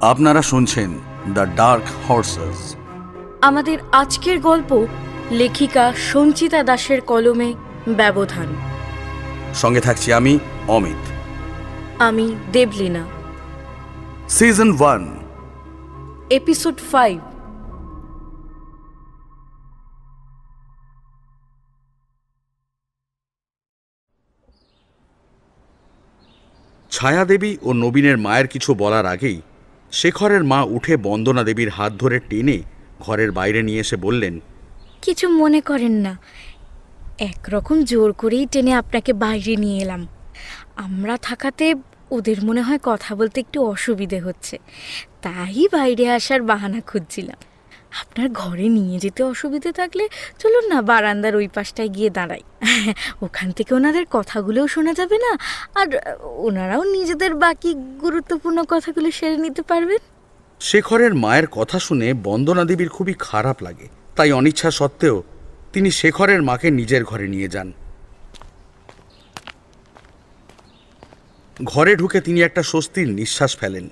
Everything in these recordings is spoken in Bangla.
আপনারা শুনছেন দ্য ডার্ক হর্সেস। আমাদের আজকের গল্প লেখিকা সঞ্চিতা দাসের কলমে ব্যবধান। সঙ্গে থাকছি আমি অমিত। আমি দেবলীনা। Season 1, episode 5। ছায়াদেবী ও নবীনের মায়ের কিছু বলার আগেই শেখরের মা উঠে বন্দনা দেবীর হাত ধরে টেনে ঘরের বাইরে নিয়ে এসে বললেন, কিছু মনে করেন না, একরকম জোর করেই টেনে আপনাকে বাইরে নিয়ে এলাম। আমরা থাকাতে ওদের মনে হয় কথা বলতে একটু অসুবিধে হচ্ছে, তাই বাইরে আসার বাহানা খুঁজছিলাম। আপনার ঘরে নিয়ে যেতে অসুবিধে থাকলে চলুন না বারান্দার ওই পাশটায় গিয়ে দাঁড়াই। ওখান থেকে ওনাদের কথাগুলোও শোনা যাবে না, আর ওনারাও নিজেদের বাকি গুরুত্বপূর্ণ কথাগুলো সেরে নিতে পারবেন। শেখরের মায়ের কথা শুনে বন্দনা দেবীর খুবই খারাপ লাগে, তাই অনিচ্ছা সত্ত্বেও তিনি শেখরের মাকে নিজের ঘরে নিয়ে যান। ঘরে ঢুকে তিনি একটা স্বস্তির নিঃশ্বাস ফেলেন,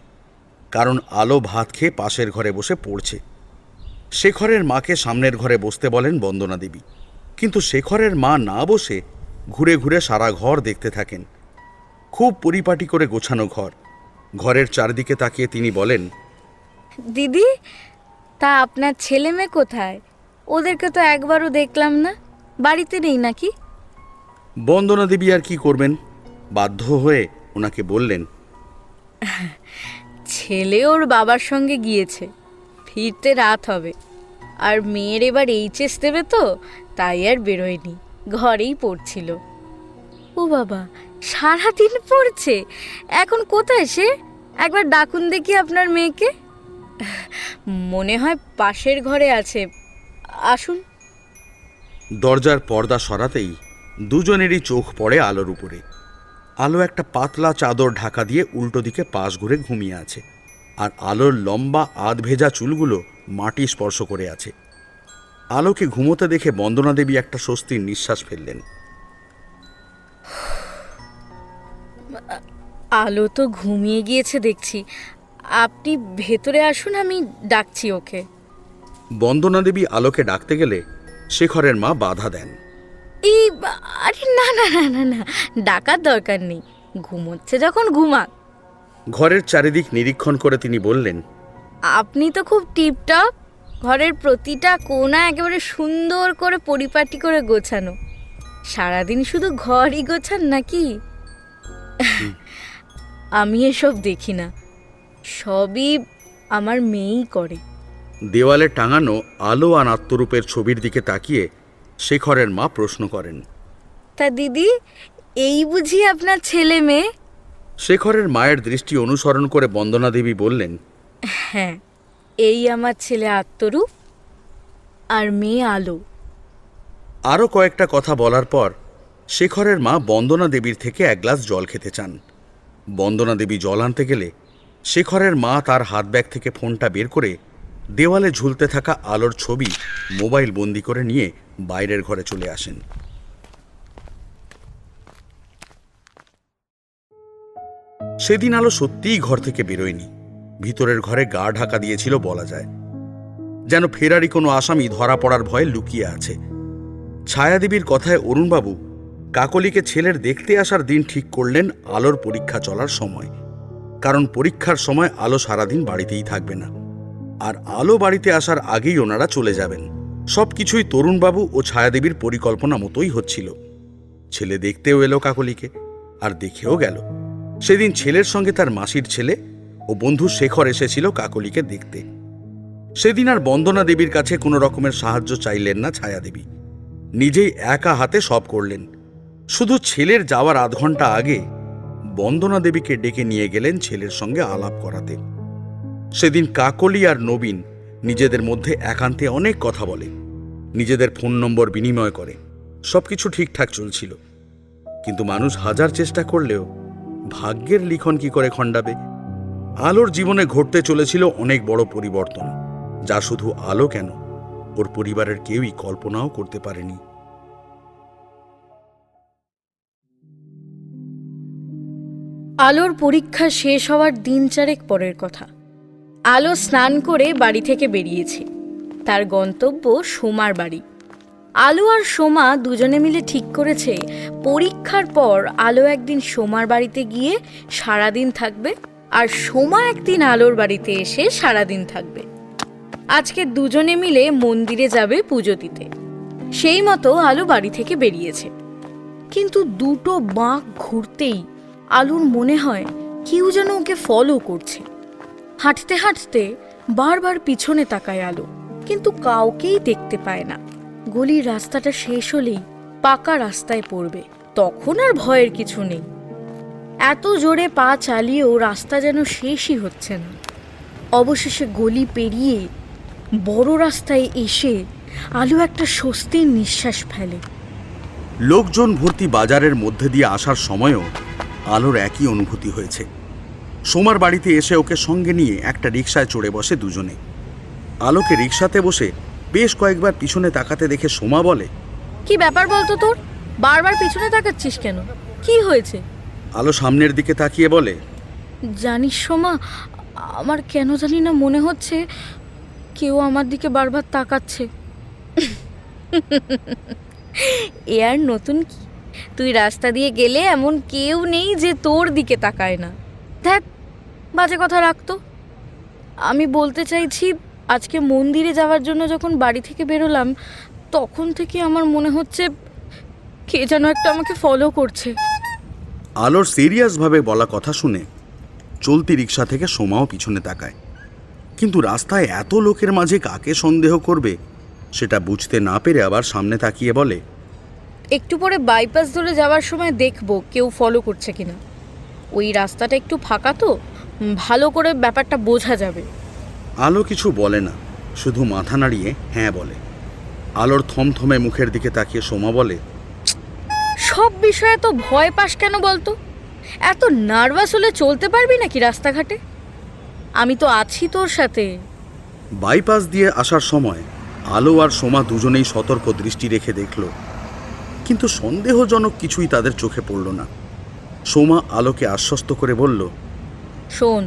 কারণ আলো ভাত খেয়ে পাশের ঘরে বসে পড়ছে। শেখরের মাকে সামনের ঘরে বসতে বলেন বন্দনা দেবী, কিন্তু শেখরের মা না বসে ঘুরে ঘুরে সারা ঘর দেখতে থাকেন। খুব পরিপাটি করে গোছানো ঘর। ঘরের চারদিকে তাকিয়ে তিনি বলেন, দিদি, তা আপনার ছেলে মেয়ে কোথায়? ওদেরকে তো একবারও দেখলাম না। বাড়িতে নেই নাকি? বন্দনা দেবী আর কি করবেন, বাধ্য হয়ে ওনাকে বললেন, ছেলে ওর বাবার সঙ্গে গিয়েছে, ফিরতে রাত হবে। আর মেয়ের এবার এইচএস দেবে তো, তাই আর বেরোয়নি, ঘরেই পড়ছিল। ও বাবা, সারাদিন পড়ছে? এখন কোথায় সে? একবার ডাকুন দেখি আপনার মেয়েকে। মনে হয় পাশের ঘরে আছে, আসুন। দরজার পর্দা সরাতেই দুজনেরই চোখ পড়ে আলোর উপরে। আলো একটা পাতলা চাদর ঢাকা দিয়ে উল্টো দিকে পাশ ঘুরে ঘুমিয়ে আছে, আর আলোর লম্বা আধ ভেজা চুলগুলো মাটি স্পর্শ করে আছে। আলোকে ঘুমোতে দেখে বন্দনা দেবী একটা স্বস্তির নিঃশ্বাস ফেললেন। আলো তো ঘুমিয়ে গিয়েছে দেখছি, আপনি ভেতরে আসুন, আমি ডাকছি ওকে। বন্দনা দেবী আলোকে ডাকতে গেলে শেখরের মা বাধা দেন। আরে না না না না না, ডাকার দরকার নেই, ঘুমোচ্ছে যখন ঘুমাক। ঘরের চারিদিক নিরীক্ষণ করে তিনি বললেন, আপনি তো খুব টিপটপ, ঘরের প্রতিটা কোণা একেবারে সুন্দর করে পরিপাটি করে গোছানো। সারাদিন শুধু ঘরই গোছান নাকি? আমি এসব দেখি না, সবই আমার মেয়েই করে। দেওয়ালে টাঙানো আলো আর আত্মরূপের ছবির দিকে তাকিয়ে শেখরের মা প্রশ্ন করেন, তা দিদি, এই বুঝি আপনার ছেলে মেয়ে? শেখরের মায়ের দৃষ্টি অনুসরণ করে বন্দনা দেবী বললেন, হ্যাঁ, এই আমার ছেলে আত্মরূপ আর মেয়ে আলো। আরও কয়েকটা কথা বলার পর শেখরের মা বন্দনা দেবীর থেকে এক গ্লাস জল খেতে চান। বন্দনা দেবী জল আনতে গেলে শেখরের মা তার হাত ব্যাগ থেকে ফোনটা বের করে দেওয়ালে ঝুলতে থাকা আলোর ছবি মোবাইল বন্দি করে নিয়ে বাইরের ঘরে চলে আসেন। সেদিন আলো সত্যিই ঘর থেকে বেরোয়নি। ভিতরের ঘরে গা ঢাকা দিয়েছিল বলা যায়, যেন ফেরারি কোনো আসামি ধরা পড়ার ভয়ে লুকিয়ে আছে। ছায়াদেবীর কথায় অরুণবাবু কাকলিকে ছেলের দেখতে আসার দিন ঠিক করলেন আলোর পরীক্ষা চলার সময়, কারণ পরীক্ষার সময় আলো সারাদিন বাড়িতেই থাকবে না, আর আলো বাড়িতে আসার আগেই ওনারা চলে যাবেন। সবকিছুই তরুণবাবু ও ছায়াদেবীর পরিকল্পনা মতোই হচ্ছিল। ছেলে দেখতেও এলো কাকলিকে, আর দেখেও গেল। সেদিন ছেলের সঙ্গে তার মাসির ছেলে ও বন্ধু শেখর এসেছিল কাকলিকে দেখতে। সেদিন আর বন্দনা দেবীর কাছে কোনো রকমের সাহায্য চাইলেন না ছায়াদেবী, নিজেই একা হাতে সব করলেন। শুধু ছেলের যাওয়ার আধ ঘন্টা আগে বন্দনা দেবীকে ডেকে নিয়ে গেলেন ছেলের সঙ্গে আলাপ করাতে। সেদিন কাকলি আর নবীন নিজেদের মধ্যে একান্তে অনেক কথা বলে, নিজেদের ফোন নম্বর বিনিময় করে। সবকিছু ঠিকঠাক চলছিল, কিন্তু মানুষ হাজার চেষ্টা করলেও ভাগ্যের লিখন কি করে খণ্ডাবে। আলোর জীবনে ঘটতে চলেছিল অনেক বড় পরিবর্তন, যা শুধু আলো কেন, ওর পরিবারের কেউই কল্পনাও করতে পারেনি। আলোর পরীক্ষা শেষ হওয়ার দিন চারেক পরের কথা। আলো স্নান করে বাড়ি থেকে বেরিয়েছে। তার গন্তব্য সোমার বাড়ি। আলো আর সোমা দুজনে মিলে ঠিক করেছে পরীক্ষার পর আলো একদিন সোমার বাড়িতে গিয়ে সারাদিন থাকবে, আর সোমা একদিন আলোর বাড়িতে এসে সারাদিন থাকবে। আজকে দুজনে মিলে মন্দিরে যাবে পুজো দিতে। সেই মতো আলো বাড়ি থেকে বেরিয়েছে, কিন্তু দুটো বাঁক ঘুরতেই আলুর মনে হয় কেউ যেন ওকে ফলো করছে। হাঁটতে হাঁটতে বারবার পিছনে তাকায় আলো, কিন্তু কাউকেই দেখতে পায় না। গলির রাস্তাটা শেষ হলেই পাকা রাস্তায় পড়বে, তখন আর ভয়ের কিছু নেই। এত জোরে পা চালিয়েও রাস্তা যেন শেষই হচ্ছে না। অবশেষে গলি পেরিয়ে বড় রাস্তায় এসে আলো একটা স্বস্তির নিঃশ্বাস ফেলে। লোকজন ভর্তি বাজারের মধ্যে দিয়ে আসার সময়ও আলোর একই অনুভূতি হয়েছে। সোমার বাড়িতে এসে ওকে সঙ্গে নিয়ে একটা রিকশায় চড়ে বসে দুজনে। আলোকে রিকশাতে বসে বেশ কয়েকবার পিছনে তাকাতে দেখে সোমা বলে, কি ব্যাপার বলতো তোর? বারবার পিছনে তাকাচ্ছিস কেন? কি হয়েছে? আলো সামনের দিকে তাকিয়ে বলে, জানিস সোমা, আমার কেন জানি না মনে হচ্ছে কেউ আমার দিকে বারবার তাকাচ্ছে। এ আর নতুন কি? তুই রাস্তা দিয়ে গেলে এমন কেউ নেই যে তোর দিকে তাকায় না। দেখ, বাজে কথা রাখতো। আমি বলতে চাইছি, আজকে মন্দিরে যাওয়ার জন্য যখন বাড়ি থেকে বেরোলাম, তখন থেকে আমার মনে হচ্ছে কে যেন একটা আমাকে ফলো করছে। আলোর সিরিয়াসভাবে বলা কথা শুনে চলতি রিকশা থেকে সোমাও পিছনে তাকায়, কিন্তু রাস্তায় এত লোকের মাঝে কাকে সন্দেহ করবে সেটা বুঝতে না পেরে আবার সামনে তাকিয়ে বলে, একটু পরে বাইপাস ধরে যাওয়ার সময় দেখব কেউ ফলো করছে কিনা। ওই রাস্তাটা একটু ফাঁকা তো, ভালো করে ব্যাপারটা বোঝা যাবে। আলো কিছু বলে না, শুধু মাথা নাড়িয়ে হ্যাঁ বলে। আলোর থমথমে মুখের দিকে তাকিয়ে সোমা বলে, সব বিষয়ে তো ভয় পাস কেন বলতো? এত নার্ভাস হলে চলতে পারবি নাকি রাস্তাঘাটে? আমি তো আছি তোর সাথে। বাইপাস দিয়ে আসার সময় আলো আর সোমা দুজনেই সতর্ক দৃষ্টি রেখে দেখল, কিন্তু সন্দেহজনক কিছুই তাদের চোখে পড়ল না। সোমা আলোকে আশ্বস্ত করে বলল, শোন,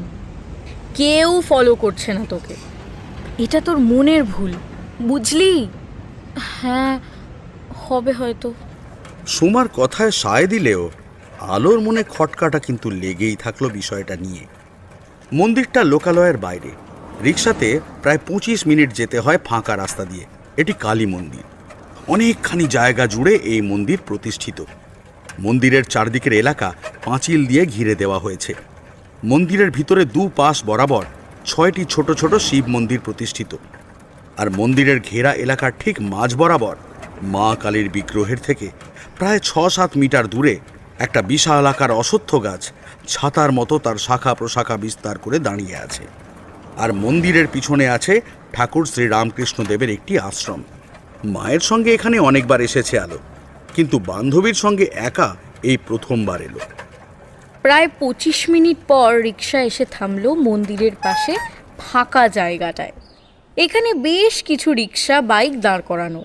কেউ ফলো করছে না তোকে। এটা তোর মনের ভুল, বুঝলি? হ্যাঁ, হবে হয়তো। সোমার কথায় সায় দিলেও আলোর মনে খটকাটা কিন্তু লেগেই থাকলো বিষয়টা নিয়ে। মন্দিরটা লোকালয়ের বাইরে। রিকশাতে প্রায় 25 মিনিট যেতে হয় ফাঁকা রাস্তা দিয়ে। এটি কালী মন্দির। অনেকখানি জায়গা জুড়ে এই মন্দির প্রতিষ্ঠিত। মন্দিরের চারদিকের এলাকা পাঁচিল দিয়ে ঘিরে দেওয়া হয়েছে। মন্দিরের ভিতরে দুপাশ বরাবর 6টি ছোট ছোট শিব মন্দির প্রতিষ্ঠিত, আর মন্দিরের ঘেরা এলাকার ঠিক মাঝ বরাবর মা কালীর বিগ্রহের থেকে প্রায় 6-7 মিটার দূরে একটা বিশাল আকার অশ্বত্থ গাছ ছাতার মতো তার শাখা প্রশাখা বিস্তার করে দাঁড়িয়ে আছে। আর মন্দিরের পিছনে আছে ঠাকুর শ্রী রামকৃষ্ণদেবের একটি আশ্রম। মায়ের সঙ্গে এখানে অনেকবার এসেছে আলো, কিন্তু বান্ধবীর সঙ্গে একা এই প্রথমবার এলো। প্রায় 25 মিনিট পর রিকশা এসে থামলো মন্দিরের পাশে ফাঁকা জায়গাটায়। এখানে বেশ কিছু রিকশা বাইক দাঁড় করানো।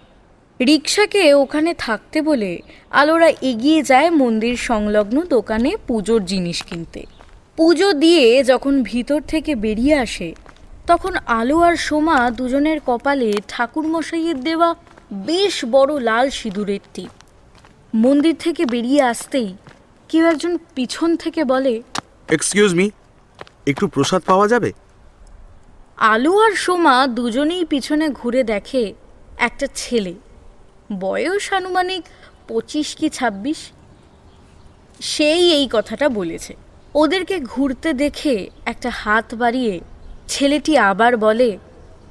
রিকশাকে ওখানে থাকতে বলে আলোরা এগিয়ে যায় মন্দির সংলগ্ন দোকানে পুজোর জিনিস কিনতে। পুজো দিয়ে যখন ভিতর থেকে বেরিয়ে আসে, তখন আলো আর সোমা দুজনের কপালে ঠাকুরমশাইয়ের দেওয়া বেশ বড় লাল সিঁদুরের টিপ। মন্দির থেকে বেরিয়ে আসতেই কেউ একজন পিছন থেকে বলে, এক্সকিউজ মি, একটু প্রসাদ পাওয়া যাবে? আলো আর সোমা দুজনেই পিছনে ঘুরে দেখে একটা ছেলে, বয়স আনুমানিক 25 কি 26, সেই এই কথাটা বলেছে। ওদেরকে ঘুরতে দেখে একটা হাত বাড়িয়ে ছেলেটি আবার বলে,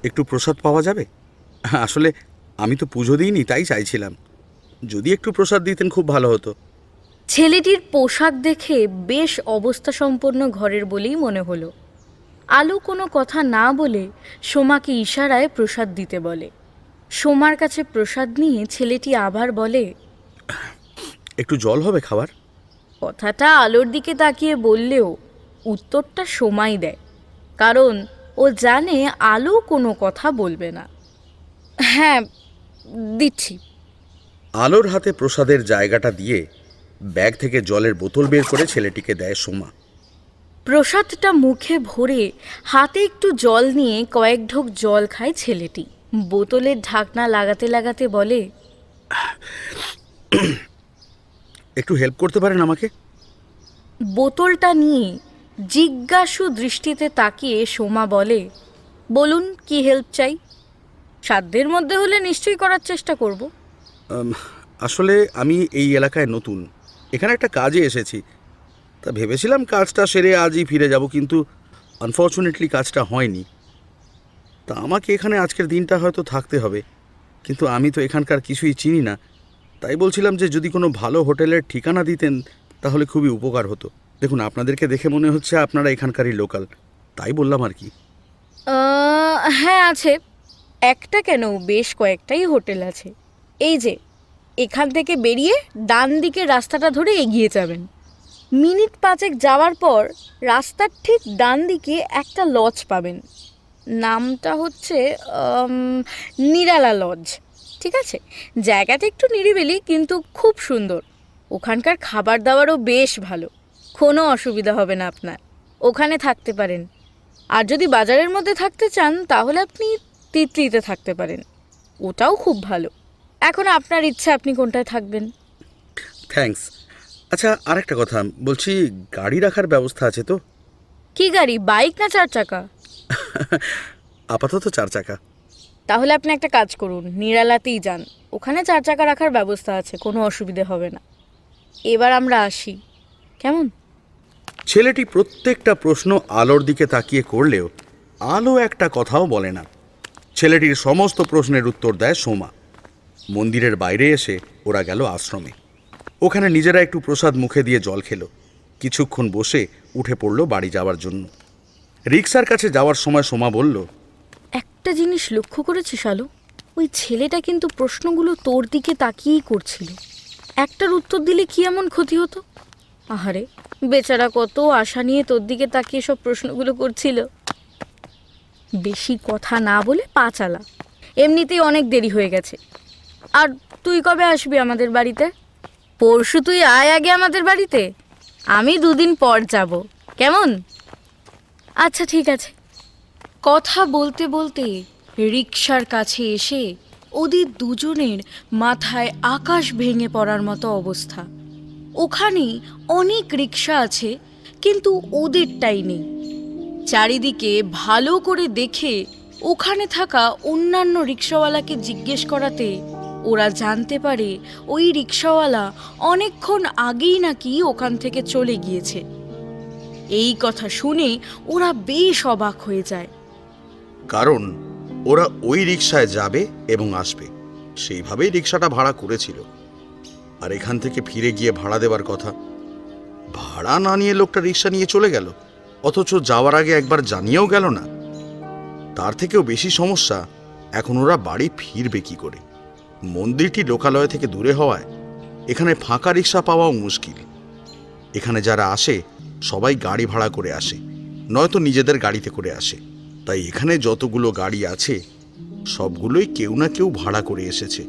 একটু প্রসাদ পাওয়া যাবে? আসলে আমি তো পুজো দিইনি, তাই চাইছিলাম। যদি একটু প্রসাদ দিতেন খুব ভালো হতো। ছেলেটির পোশাক দেখে বেশ অবস্থা সম্পন্ন ঘরের বলেই মনে হলো। আলো কোনো কথা না বলে সোমাকে ইশারায় প্রসাদ দিতে বলে। সোমার কাছে প্রসাদ নিয়ে ছেলেটি আবার বলে, একটু জল হবে খাবার? কথাটা আলোর দিকে তাকিয়ে বললেও উত্তরটা সোমাই দেয়, কারণ ও জানে আলো কোনো কথা বলবে না। হ্যাঁ, দিচ্ছি। আলোর হাতে প্রসাদের জায়গাটা দিয়ে ব্যাগ থেকে জলের বোতল বের করে ছেলেটিকে দেয় সোমা। প্রসাদটা মুখে ভরে হাতে একটু জল নিয়ে কয়েক ঢোক জল খায় ছেলেটি। বোতলের ঢাকনা লাগাতে লাগাতে বলে, একটু হেল্প করতে পারেন আমাকে? বোতলটা নিয়ে জিজ্ঞাসু দৃষ্টিতে তাকিয়ে সোমা বলে, বলুন কি হেল্প চাই? সাধ্যের মধ্যে হলে নিশ্চয়ই করার চেষ্টা করব। আসলে আমি এই এলাকায় নতুন, এখানে একটা কাজে এসেছি। তা ভেবেছিলাম কাজটা সেরে আজই ফিরে যাব, কিন্তু আনফর্চুনেটলি কাজটা হয়নি। তা আমাকে এখানে আজকের দিনটা হয়তো থাকতে হবে, কিন্তু আমি তো এখানকার কিছুই চিনি না। তাই বলছিলাম যে যদি কোনো ভালো হোটেলের ঠিকানা দিতেন তাহলে খুবই উপকার হতো। দেখুন, আপনাদেরকে দেখে মনে হচ্ছে আপনারা এখানকারই লোকাল, তাই বললাম আর কি। হ্যাঁ আছে, একটা কেন বেশ কয়েকটাই হোটেল আছে। এই যে এখান থেকে বেরিয়ে ডান দিকে রাস্তাটা ধরে এগিয়ে যাবেন। মিনিট 5 যাওয়ার পর রাস্তার ঠিক ডান দিকে একটা লজ পাবেন। নামটা হচ্ছে নিরালা লজ। ঠিক আছে, জায়গাটা একটু নিরিবিলি কিন্তু খুব সুন্দর। ওখানকার খাবার দাবারও বেশ ভালো, কোনো অসুবিধা হবে না আপনার। ওখানে থাকতে পারেন। আর যদি বাজারের মধ্যে থাকতে চান তাহলে আপনি তিতলিতে থাকতে পারেন, ওটাও খুব ভালো। এখন আপনার ইচ্ছা আপনি কোনটায় থাকবেন। থ্যাঙ্কস। আচ্ছা, আরেকটা কথা বলছি, গাড়ি রাখার ব্যবস্থা আছে তো? কি গাড়ি, বাইক না 4 চাকা? আপাতত 4 চাকা। তাহলে আপনি একটা কাজ করুন, নিরালাতেই যান। ওখানে 4 চাকা রাখার ব্যবস্থা আছে, কোনো অসুবিধে হবে না। এবার আমরা আসি, কেমন? ছেলেটি প্রত্যেকটা প্রশ্ন আলোর দিকে তাকিয়ে করলেও আলো একটা কথাও বলে না। ছেলেটির সমস্ত প্রশ্নের উত্তর দেয় সোমা। মন্দিরের বাইরে এসে ওরা গেল আশ্রমে। ওখানে নিজেরা একটু প্রসাদ মুখে দিয়ে জল খেলো। কিছুক্ষণ বসে উঠে পড়ল বাড়ি যাওয়ার জন্য। রিক্সার কাছে যাওয়ার সময় সোমা বলল, একটা জিনিস লক্ষ্য করেছিস আলো, ওই ছেলেটা কিন্তু প্রশ্নগুলো তোর দিকে তাকিয়েই করছিল। একটার উত্তর দিলে কি এমন ক্ষতি হতো? আহারে, বেচারা কত আশা নিয়ে তোর দিকে তাকিয়ে সব প্রশ্নগুলো করছিল। বেশি কথা না বলে পা চালা, এমনিতেই অনেক দেরি হয়ে গেছে। আর তুই কবে আসবি আমাদের বাড়িতে? পরশু তুই আয় আগে আমাদের বাড়িতে, আমি 2 দিন পর যাব, কেমন? আচ্ছা ঠিক আছে। কথা বলতে বলতে রিকশার কাছে এসে ওদের দুজনের মাথায় আকাশ ভেঙে পড়ার মতো অবস্থা। ওখানে অনেক রিকশা আছে কিন্তু ওদেরটাই নেই। চারিদিকে ভালো করে দেখে ওখানে থাকা অন্যান্য রিকশাওয়ালাকে জিজ্ঞেস করাতে ওরা জানতে পারে ওই রিকশাওয়ালা অনেকক্ষণ আগেই নাকি ওখান থেকে চলে গিয়েছে। এই কথা শুনে ওরা বেশ অবাক হয়ে যায়, কারণ ওরা ওই রিকশায় যাবে এবং আসবে, সেইভাবেই রিকশাটা ভাড়া করেছিল। আর এখান থেকে ফিরে গিয়ে ভাড়া দেবার কথা, ভাড়া না নিয়ে লোকটা রিকশা নিয়ে চলে গেল, অথচ যাওয়ার আগে একবার জানিয়েও গেল না। তার থেকেও বেশি সমস্যা, এখন ওরা বাড়ি ফিরবে কি করে? মন্দিরটি লোকালয় থেকে দূরে হওয়ায় এখানে ফাঁকা রিকশা পাওয়াও মুশকিল। এখানে যারা আসে সবাই গাড়ি ভাড়া করে আসে, নয়তো নিজেদের গাড়িতে করে আসে। তাই এখানে যতগুলো গাড়ি আছে সবগুলোই কেউ না কেউ ভাড়া করে এসেছে।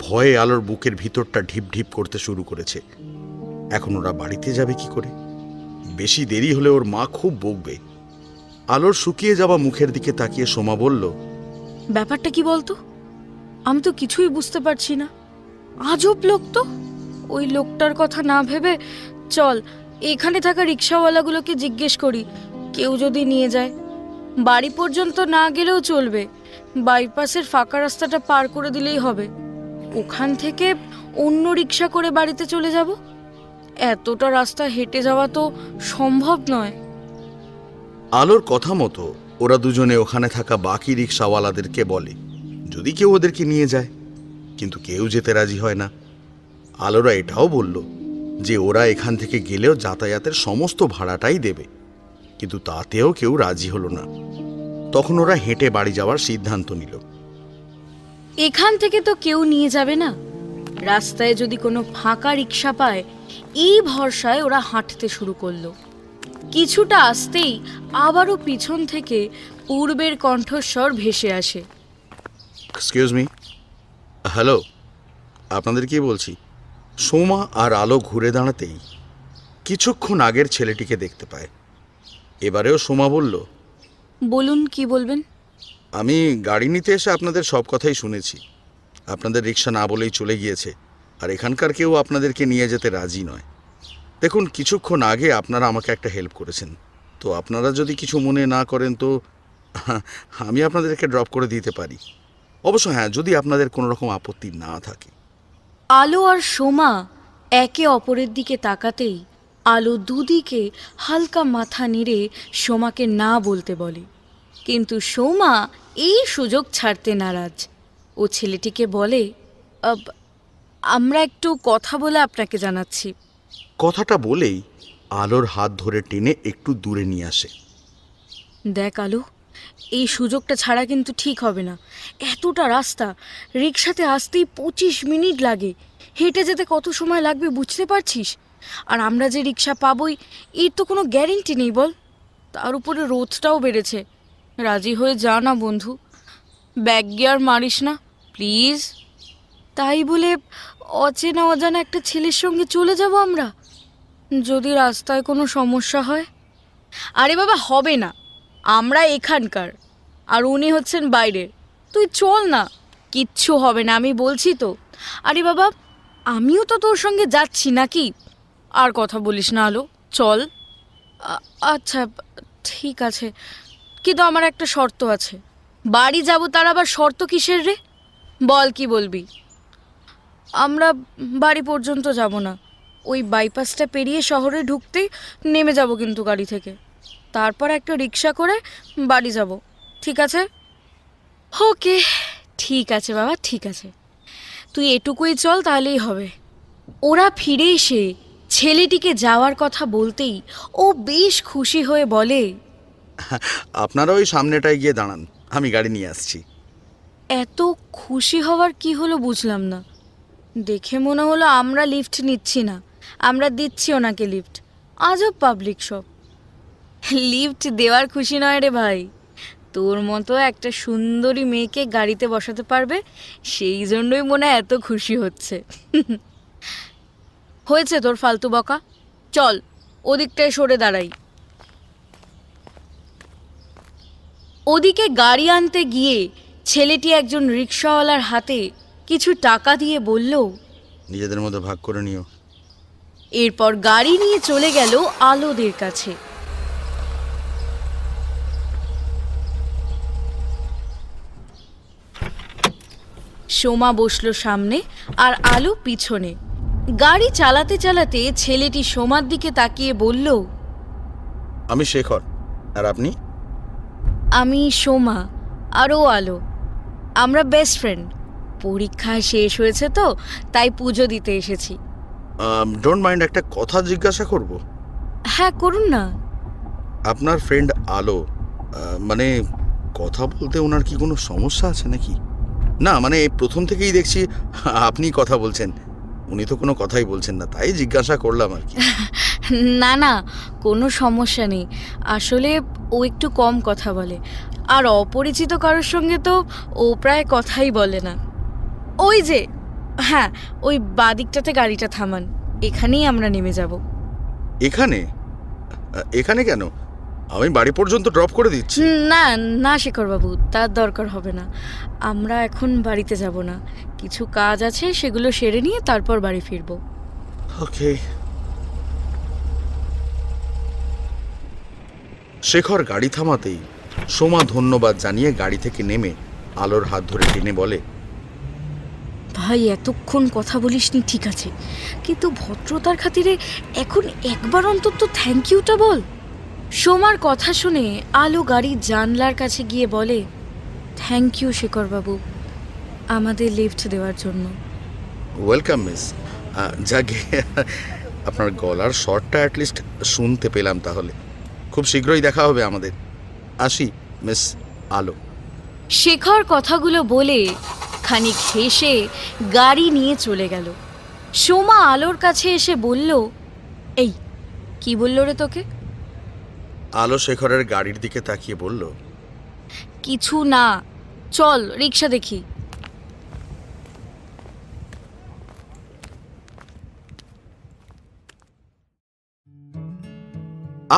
ভয়ে আলোর বুকের ভিতরটা ঢিপ ঢিপ করতে শুরু করেছে। এখন ওরা বাড়িতে যাবে কি করে? বেশি দেরি হলে ওর মা খুব বকবে। আলোর শুকিয়ে যাওয়া মুখের দিকে তাকিয়ে সোমা বলল, ব্যাপারটা কি বলতো? আমি তো কিছুই বুঝতে পারছি না। আজব লোক তো। ওই লোকটার কথা না ভেবে চল এখানে থাকা রিক্সাওয়ালাগুলোকে জিজ্ঞেস করি, কেউ যদি নিয়ে যায়। বাড়ি পর্যন্ত না গেলেও চলবে, বাইপাসের ফাঁকা রাস্তাটা পার করে দিলেই হবে। ওখান থেকে অন্য রিক্সা করে বাড়িতে চলে যাব। এতটা রাস্তা হেঁটে যাওয়া তো সম্ভব নয়। আলোর কথা মতো ওরা দুজনে ওখানে থাকা বাকি রিক্সাওয়ালাদেরকে বলে যদি কেউ ওদেরকে নিয়ে যায়, কিন্তু কেউ যেতে রাজি হয় না। আলোরা এটাও বলল যে ওরা এখান থেকে গেলেও যাতায়াতের সমস্ত ভাড়াটাই দেবে, কিন্তু তাতেও কেউ রাজি হলো না। তখন ওরা হেঁটে বাড়ি যাওয়ার সিদ্ধান্ত নিল। এখান থেকে তো কেউ নিয়ে যাবে না, রাস্তায় যদি কোনো ফাঁকা রিক্সা পায় এই ভরসায় ওরা হাঁটতে শুরু করলো। কিছুটা আসতেই আবারও পিছন থেকে পূর্বের কণ্ঠস্বর ভেসে আসে, এক্সকিউজ মি, হ্যালো, আপনাদের কি বলছি? সোমা আর আলো ঘুরে দাঁড়াতেই কিছুক্ষণ আগের ছেলেটিকে দেখতে পায়। এবারেও সোমা বলল, বলুন, কি বলবেন? আমি গাড়ি নিতে এসে আপনাদের সব কথাই শুনেছি। আপনাদের রিক্সা না বলেই চলে গিয়েছে, আর এখানকার কেউ আপনাদেরকে নিয়ে যেতে রাজি নয়। দেখুন, কিছুক্ষণ আগে আপনারা আমাকে একটা হেল্প করেছেন, তো আপনারা যদি কিছু মনে না করেন তো আমি আপনাদেরকে ড্রপ করে দিতে পারি। অবশ্য হ্যাঁ, যদি আপনাদের কোনো রকম আপত্তি না থাকে। আলো আর সোমা একে অপরের দিকে তাকাতেই আলো দুদিকে হালকা মাথা নেড়ে সোমাকে না বলতে বলে, কিন্তু সোমা এই সুযোগ ছাড়তে নারাজ। ও ছেলেটিকে বলে, আমরা একটু কথা বলে আপনাকে জানাচ্ছি। কথাটা বলেই আলোর হাত ধরে টেনে একটু দূরে নিয়ে আসে। দেখ আলো, এই সুযোগটা ছাড়া কিন্তু ঠিক হবে না। এতটা রাস্তা রিক্সাতে আসতেই 25 মিনিট লাগে, হেঁটে যেতে কত সময় লাগবে বুঝতে পারছিস? আর আমরা যে রিক্সা পাবোই এর তো কোনো গ্যারেন্টি নেই বল। তার উপরে রোদটাও বেড়েছে। রাজি হয়ে যা না বন্ধু, ব্যাক গিয়ার মারিস না প্লিজ। তাই বলে অচেনা অজানা একটা ছেলের সঙ্গে চলে যাব আমরা? যদি রাস্তায় কোনো সমস্যা হয়? আরে বাবা, হবে না, আমরা এখানকার আর উনি হচ্ছেন বাইরের। তুই চল না, কিচ্ছু হবে না, আমি বলছি তো। আরে বাবা, আমিও তো তোর সঙ্গে যাচ্ছি নাকি? আর কথা বলিস না আলো, চল। আচ্ছা ঠিক আছে, কিন্তু আমার একটা শর্ত আছে। বাড়ি যাব, তার আবার শর্ত কিসের রে? বল, কি বলবি? আমরা বাড়ি পর্যন্ত যাব না, ওই বাইপাসটা পেরিয়ে শহরে ঢুকতেই নেমে যাব কিন্তু গাড়ি থেকে। তারপর একটা রিক্সা করে বাড়ি যাব, ঠিক আছে? ওকে, ঠিক আছে বাবা, ঠিক আছে, তুই এটুকুই চল, তাহলেই হবে। ওরা ফিরে এসে ছেলেটিকে যাওয়ার কথা বলতেই ও বেশ খুশি হয়ে বলে, আপনারা ওই সামনেটায় গিয়ে দাঁড়ান, আমি গাড়ি নিয়ে আসছি। এত খুশি হওয়ার কি হলো বুঝলাম না। দেখে মনে হলো আমরা লিফট নিচ্ছি না, আমরা দিচ্ছি ওনাকে লিফট। আজব পাবলিক সব। লিফট দেওয়ার খুশি নয় রে ভাই, তোর মতো একটা সুন্দরী মেয়েকে গাড়িতে বসাতে পারবে সেই জন্যই মনে হয় এত খুশি হচ্ছে। হয়েছে তোর ফালতু বকা, চল ওদিকটায় সরে দাঁড়াই। ওদিকে গাড়ি আনতে গিয়ে ছেলেটি একজন রিক্সাওয়ালার হাতে কিছু টাকা দিয়ে বলল, নিজেদের মধ্যে ভাগ করে নিও। এরপর গাড়ি নিয়ে চলে গেল আলোদের কাছে। সোমা বসলো সামনে আর আলো পিছনে। গাড়ি চালাতে চালাতে ছেলেটি সোমার দিকে তাকিয়ে বলল, আমি শেখর, আর আপনি? আমি সোমা আর ও আলো, আমরা বেস্ট ফ্রেন্ড। পরীক্ষা শেষ হয়েছে তো তাই পুজো দিতে এসেছি। ডোন্ট মাইন্ড, একটা কথা জিজ্ঞাসা করব? হ্যাঁ করুন না। আপনার ফ্রেন্ড আলো, মানে কথা বলতে ওনার কি কোনো সমস্যা আছে নাকি? না মানে প্রথম থেকেই দেখছি আপনি কথা বলছেন, উনি তো কোনো কথাই বলছেন না, তাই জিজ্ঞাসা করলাম আর কি। না না, কোনো সমস্যা নেই। আসলে ও একটু কম কথা বলে, আর অপরিচিত কারোর সঙ্গে তো ও প্রায় কথাই বলে না। ওই যে, হ্যাঁ, ওই বাদিকটাতে গাড়িটা থামান, এখানেই আমরা নেমে যাব। এখানে? এখানে কেন? আমি বাড়ি পর্যন্ত ড্রপ করে দিচ্ছি। না না শেখরবাবু, তার দরকার হবে না। আমরা এখন বাড়িতে যাব না, কিছু কাজ আছে সেগুলো সেরে নিয়ে তারপর বাড়ি ফিরবো। ওকে। শেখর গাড়ি থামাতেই সোমা ধন্যবাদ জানিয়ে গাড়ি থেকে নেমে আলোর হাত ধরে টেনে বলে, ভাই এতক্ষণ কথা বলিসনি ঠিক আছে, কিন্তু ভদ্রতার খাতিরে এখন একবার অন্তত থ্যাংক ইউটা বল। সোমার কথা শুনে আলো গাড়ির জানলার কাছে গিয়ে বলে, থ্যাংক ইউ শেখরবাবু, আমাদের লিফট দেওয়ার জন্য। Welcome miss. যাকে আপনার গলার শর্টটা অ্যাটলিস্ট শুনতে পেলাম, তাহলে খুব শীঘ্রই দেখা হবে আমাদের। আসি মিস আলো। শেখর কথাগুলো বলে খানিক হেসে গাড়ি নিয়ে চলে গেল। সোমা আলোর কাছে এসে বলল, এই কি বলল রে তোকে? আলো শেখরের গাড়ির দিকে তাকিয়ে বলল, কিছু না, চল রিক্সা দেখি।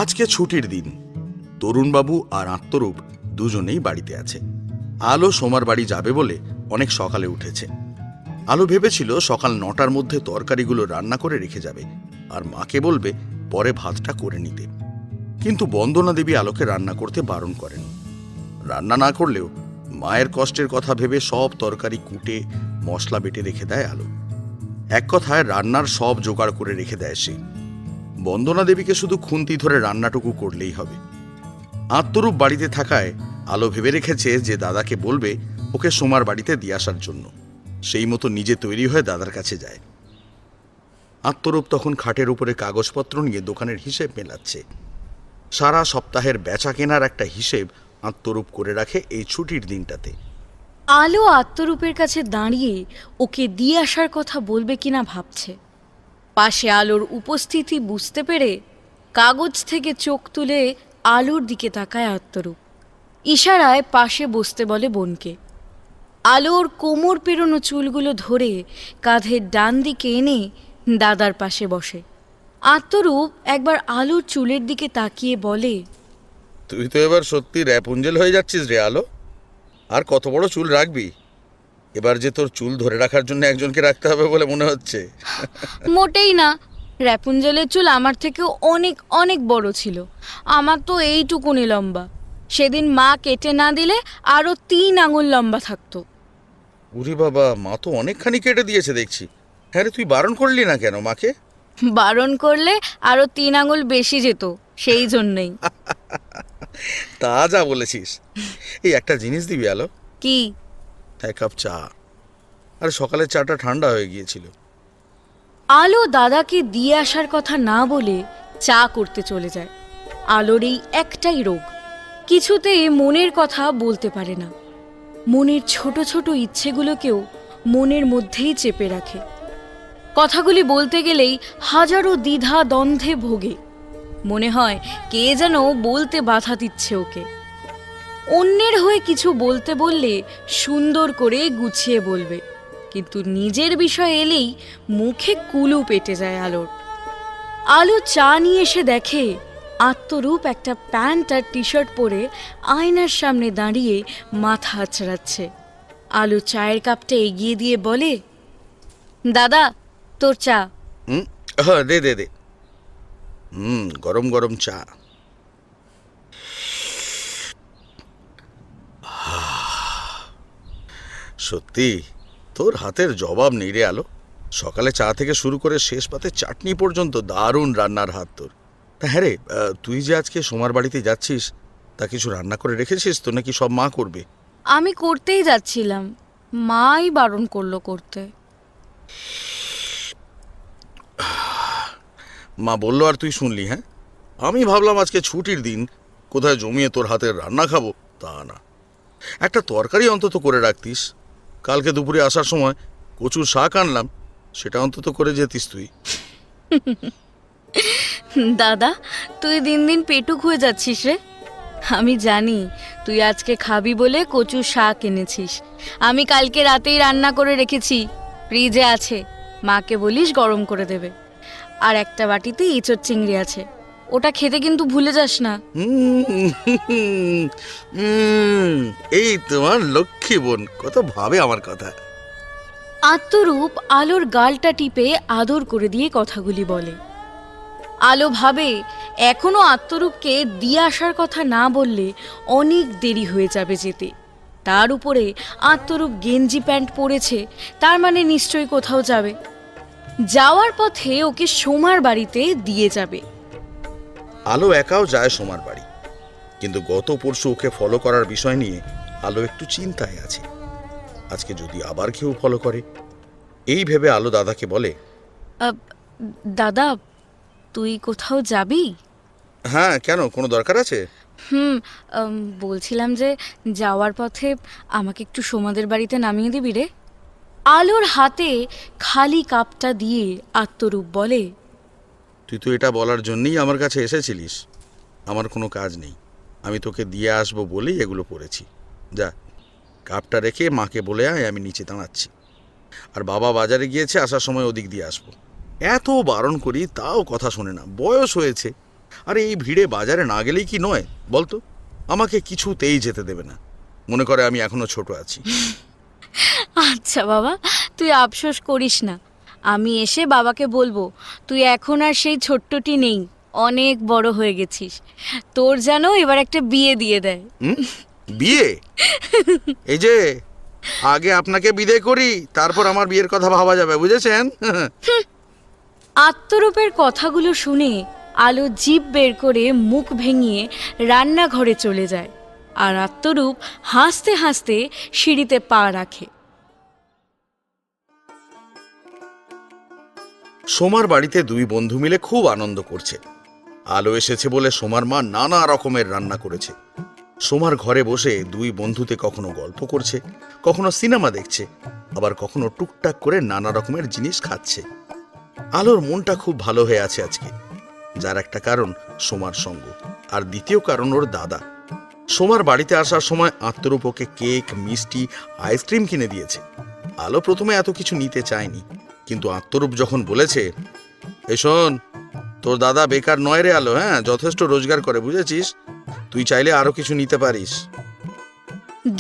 আজকে ছুটির দিন, তরুণবাবু আর আত্মরূপ দুজনেই বাড়িতে আছে। আলো সোমার বাড়ি যাবে বলে অনেক সকালে উঠেছে। আলো ভেবেছিল সকাল 9টার মধ্যে তরকারিগুলো রান্না করে রেখে যাবে আর মাকে বলবে পরে ভাতটা করে নিতে। কিন্তু বন্দনা দেবী আলোকে রান্না করতে বারণ করেন। রান্না না করলেও মায়ের কষ্টের কথা ভেবে সব তরকারি কুটে মশলা বেটে রেখে দেয় আলো। এক কথায় রান্নার সব জোগাড় করে রেখে দেয় সে। বন্দনা দেবীকে শুধু খুন্তি ধরে রান্নাটুকু করলেই হবে। আত্মরূপ বাড়িতে থাকায় আলো ভেবে রেখেছে যে দাদাকে বলবে ওকে সোমার বাড়িতে দিয়ে আসার জন্য। সেই মতো নিজে তৈরি হয়ে দাদার কাছে যায়। আত্মরূপ তখন খাটের উপরে কাগজপত্র নিয়ে দোকানের হিসেব মেলাচ্ছে। সারা সপ্তাহের বেচা কেনার একটা হিসেব আত্মরূপ করে রাখে এই ছুটির দিনটাতে। আলো আত্মরূপের কাছে দাঁড়িয়ে ওকে দিয়ে আসার কথা বলবে কিনা ভাবছে। পাশে আলোর উপস্থিতি বুঝতে পেরে কাগজ থেকে চোখ তুলে আলোর দিকে তাকায় আত্মরূপ। ইশারায় পাশে বসতে বলে বোনকে। আলোর কোমর পেরোনো চুলগুলো ধরে কাঁধের ডান দিকে এনে দাদার পাশে বসে। আত্মরূপ একবার আলোর চুলের দিকে তাকিয়ে বলে, তুই তো এবার সত্যি র্যাপুঞ্জেল হয়ে যাচ্ছিস রে আলো। আর কত বড় চুল রাখবি? এবার যে তোর চুল ধরে রাখার জন্য একজনকে রাখতে হবে বলে মনে হচ্ছে। মোটেই না, র্যাপুঞ্জেলের চুল আমার থেকেও অনেক অনেক বড় ছিল। আমার তো এইটুকুনি লম্বা। সেদিন মা কেটে না দিলে আরও 3 আঙুল লম্বা থাকতো। উরি বাবা, মা তো অনেকখানি কেটে দিয়েছে দেখছি। হ্যাঁ রে, তুই বারণ করলি না কেন মাকে? বারণ করলে আরও 3 আঙুল বেশি যেত, সেই জন্যই। তা যা বলেছিস। এই একটা জিনিস দিবি আলো? কি? 1 কাপ চা। আরে সকালের চাটা ঠান্ডা হয়ে গিয়েছিল। আলো দাদাকে দিয়ে আসার কথা না বলে চা করতে চলে যায়। আলোর এই একটাই রোগ, কিছুতেই মনের কথা বলতে পারে না। মনের ছোট ছোট ইচ্ছেগুলোকেও মনের মধ্যেই চেপে রাখে। কথাগুলি বলতে গেলেই হাজারো দ্বিধা দ্বন্দ্বে ভোগে। মনে হয় কে যেন বলতে বাধা দিচ্ছে ওকে। অন্যের হয়ে কিছু বলতে বললে সুন্দর করে গুছিয়ে বলবে, কিন্তু নিজের বিষয় এলেই মুখে কুলু পেটে যায় আলোর। আলো চা নিয়ে এসে দেখে আত্মরূপ একটা প্যান্ট আর টি শার্ট পরে আয়নার সামনে দাঁড়িয়ে মাথা আঁচড়াচ্ছে। আলো চায়ের কাপটা এগিয়ে দিয়ে বলে, দাদা তোর চা। হ্যাঁ, দে দে দে। গরম গরম চা। সত্যি তোর হাতের জবাব নেই রে আলো। সকালে চা থেকে শুরু করে শেষ পাতে চাটনি পর্যন্ত দারুণ রান্নার হাত তোর। তা হ্যাঁ রে, তুই যে আজকে সোমার বাড়িতে যাচ্ছিস, তা কিছু রান্না করে রেখেছিস তো নাকি সব মা করবে? আমি করতেই যাচ্ছিলাম, মাই বারণ করলো করতে। মা বললো আর তুই শুনলি? হ্যাঁ, আমি ভাবলাম আজকে ছুটির দিন কোথায় জমিয়ে তোর হাতের রান্না খাবো, তা না। একটা তরকারি অন্তত করে রাখতিস। কালকে দুপুরে আসার সময় কচুর শাক আনলাম, সেটা অন্তত করে যেতিস তুই। দাদা তুই দিন দিন পেটুক হয়ে যাচ্ছিস রে। আমি জানি তুই আজকে খাবি বলে কচু শাক এনেছিস। আমি কালকে রাতেই রান্না করে রেখেছি, ফ্রিজে আছে। মাকে বলিস গরম করে দেবে। আর একটা বাটিতে ইঁচড় চিংড়ি আছে, ওটা খেতে কিন্তু ভুলে যাস না। এই তোমার লক্ষ্মী বোন কত ভাবে আমার কথা। আত্মরূপ আলোর গালটা টিপে আদর করে দিয়ে কথাগুলি বলে। আলো ভাবে এখনো আত্মরূপকে দিয়ে আসার কথা না বললে অনেক দেরি হয়ে যাবে যেতে। তার উপরে আত্মরূপ গেঞ্জি প্যান্ট পরেছে, তার মানে নিশ্চয়ই কোথাও যাবে। যাওয়ার পথে ওকে সোমার বাড়িতে দিয়ে যাবে। আলো একাও যায় সোমার বাড়ি, কিন্তু গত পরশু ওকে ফলো করার বিষয় নিয়ে আলো একটু চিন্তায় আছে। আজকে যদি আবার কেউ ফলো করে, এই ভেবে আলো দাদাকে বলে, দাদা তুই কোথাও যাবি? হ্যাঁ, কেন, কোনো দরকার আছে? বলছিলাম যে যাওয়ার পথে আমাকে একটু সোমাদের বাড়িতে নামিয়ে দিবি রে। আলোর হাতে খালি কাপটা দিয়ে আত্মরূপ বলে, তুই তো এটা বলার জন্যই আমার কাছে এসেছিলিস। আমার কোনো কাজ নেই, আমি তোকে দিয়ে আসবো বলেই এগুলো করেছি। যা, কাপটা রেখে মাকে বলে আয় আমি নিচে দাঁড়াচ্ছি। আর বাবা বাজারে গিয়েছে, আসার সময় ওদিক দিয়ে আসবো। এত বারণ করি তাও কথা শোনে না। বয়স হয়েছে, আরে এই ভিড়ে বাজারে না গেলেই কি নয় বলতো? আমাকে কিছুতেই যেতে দেবে না, মনে করে আমি এখনো ছোট আছি। আচ্ছা বাবা, তুই আফসোস করিস না, আমি এসে বাবাকে বলবো তুই এখন আর সেই ছোট্টটি নেই, অনেক বড় হয়ে গেছিস। তোর যেন এবার একটা বিয়ে দিয়ে দেয়। বিয়ে? এই যে আগে আপনাকে বিদায় করি, তারপর আমার বিয়ের কথা ভাবা যাবে, বুঝেছেন? আত্মরূপের কথাগুলো শুনে আলো জিভ বের করে মুখ ভেঙিয়ে রান্নাঘরে চলে যায়, আর আত্মরূপ হাসতে হাসতে সিঁড়িতে পা রাখে। সোমার বাড়িতে দুই বন্ধু মিলে খুব আনন্দ করছে। আলো এসেছে বলে সোমার মা নানা রকমের রান্না করেছে। সোমার ঘরে বসে দুই বন্ধুতে কখনো গল্প করছে, কখনো সিনেমা দেখছে, আবার কখনো টুকটাক করে নানা রকমের জিনিস খাচ্ছে। আলোর মনটা খুব ভালো হয়ে আছে আজকে, যার একটা কারণ সোমার সঙ্গ, আর দ্বিতীয় কারণ ওর দাদা। সোমার বাড়িতে আসার সময় আত্মরূপ ওকে কেক, মিষ্টি, আইসক্রিম কিনে দিয়েছে। আলো প্রথমে এত কিছু নিতে চায়নি, কিন্তু আত্মরূপ যখন বলেছে, এই শোন, তোর দাদা বেকার নয় রে আলো, হ্যাঁ, যথেষ্ট রোজগার করে, বুঝেছিস, তুই চাইলে আরো কিছু নিতে পারিস।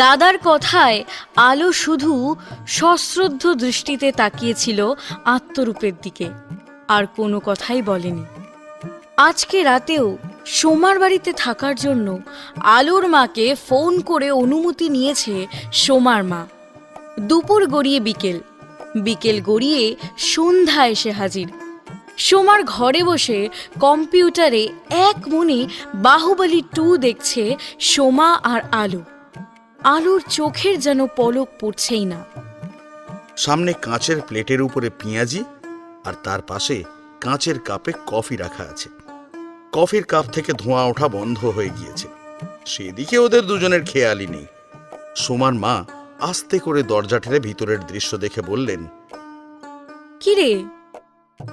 দাদার কথায় আলো শুধু সশ্রদ্ধ দৃষ্টিতে তাকিয়েছিল আত্মরূপের দিকে, আর কোনো কথাই বলেনি। আজকে রাতেও সোমার বাড়িতে থাকার জন্য আলোর মাকে ফোন করে অনুমতি নিয়েছে সোমার মা। দুপুর গড়িয়ে বিকেল, বিকেল গড়িয়ে সন্ধ্যা এসে হাজির। সোমার ঘরে বসে কম্পিউটারে এক মনে বাহুবলী 2 দেখছে সোমা আর আলো। আলোর চোখের যেন পলক পড়ছেই না। সামনে কাঁচের প্লেটের উপরে পেঁয়াজি, আর তার পাশে কাঁচের কাপে কফি রাখা আছে। কফির কাপ থেকে ধোঁয়া ওঠা বন্ধ হয়ে গিয়েছে, সেদিকে ওদের দুজনের খেয়ালই নেই। সোমার মা আস্তে করে দরজা ঠেলে ভিতরের দৃশ্য দেখে বললেন, কিরে,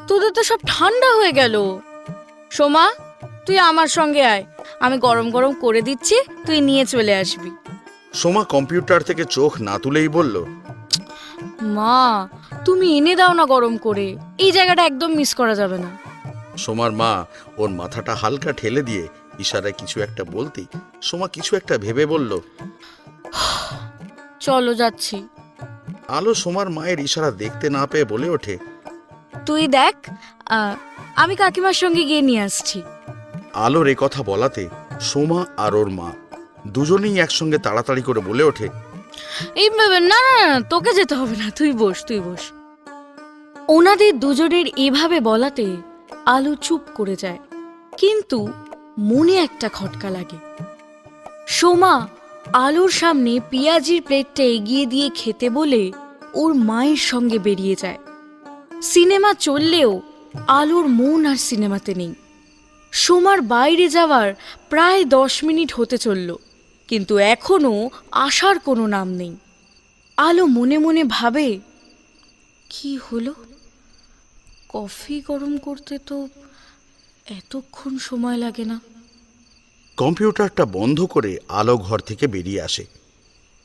তোদের তো সব ঠান্ডা হয়ে গেল। সোমা, তুই আমার সঙ্গে আয়, আমি গরম গরম করে দিচ্ছি, তুই নিয়ে চলে আসবি। সোমা কম্পিউটার থেকে চোখ না তুলেই বলল, মা, তুমি এনে দাও না গরম করে, এই জায়গাটা একদম মিস করা যাবে না। সোমার মা ওর মাথাটা হালকা ঠেলে দিয়ে ইশারায় কিছু একটা বলতেই সোমা কিছু একটা ভেবে বলল, চলো যাচ্ছি। আলো সোমার মায়ের ইশারা দেখতে না পেয়ে বলে ওঠে, তুই দেখ, আমি কাকিমার সঙ্গে গিয়ে নিয়ে আসছি। আলোর এ কথা বলাতে সোমা আর ওর মা দুজনেই একসঙ্গে তাড়াতাড়ি করে বলে ওঠে, এই না না না, তোকে যেতে হবে না, তুই বস, তুই বস। ওনাদের দুজনের এভাবে বলাতে আলো চুপ করে যায়, কিন্তু মনে একটা খটকা লাগে। সোমা আলোর সামনে পেঁয়াজির প্লেটটা এগিয়ে দিয়ে খেতে বলে ওর মায়ের সঙ্গে বেরিয়ে যায়। সিনেমা চললেও আলোর মন আর সিনেমাতে নেই। সোমার বাইরে যাওয়ার প্রায় 10 মিনিট হতে চলল, কিন্তু এখনো আসার কোনো নাম নেই। আলো মনে মনে ভাবে, কি হলো, কফি গরম করতে তো এতক্ষণ সময় লাগে না। কম্পিউটারটা বন্ধ করে আলো ঘর থেকে বেরিয়ে আসে।